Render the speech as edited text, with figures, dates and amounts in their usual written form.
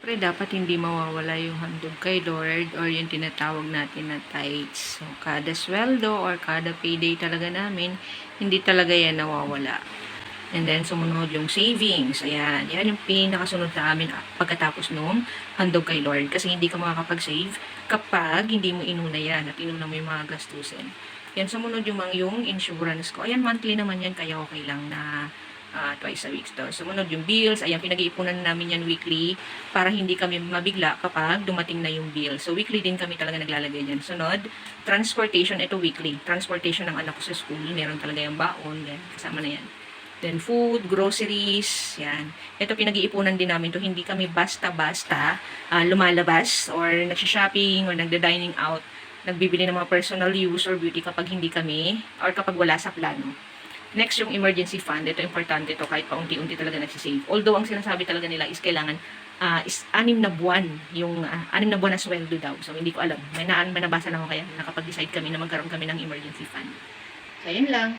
Siyempre, dapat hindi mawawala yung handog kay Lord or yung tinatawag natin na tithes. So, kada sweldo or kada payday talaga namin, hindi talaga yan nawawala. And then, sumunod yung savings. Ayan. Yan yung pinakasunod sa amin pagkatapos nung handog kay Lord. Kasi hindi ka makakapag-save kapag hindi mo inuna yan at inuna mo yung mga gastusin. Yan, sumunod yung insurance ko. Ayan, monthly naman yan, kaya okay lang na twice a week. Sumunod yung bills. Ayan, pinag-iipunan namin yan weekly para hindi kami mabigla kapag dumating na yung bill. So, weekly din kami talaga naglalagay yan. Sunod, transportation. Ito weekly. Transportation ng anak ko sa school. Meron talaga yung baon. Yan, kasama na yan. Then food, groceries, yan. Ito pinag-iipunan din namin to. Hindi kami basta-basta lumalabas or nagsha-shopping or nagda-dining out, nagbibili ng mga personal use or beauty kapag hindi kami or kapag wala sa plano. Next, yung emergency fund. Ito, importante to kahit paunti-unti talaga nagsisave. Although, ang sinasabi talaga nila is kailangan is 6 na buwan. Yung 6 na buwan na sweldo daw. So, hindi ko alam. May nabasa lang ako kaya nakapag-decide kami na magkaroon kami ng emergency fund. So, yun lang.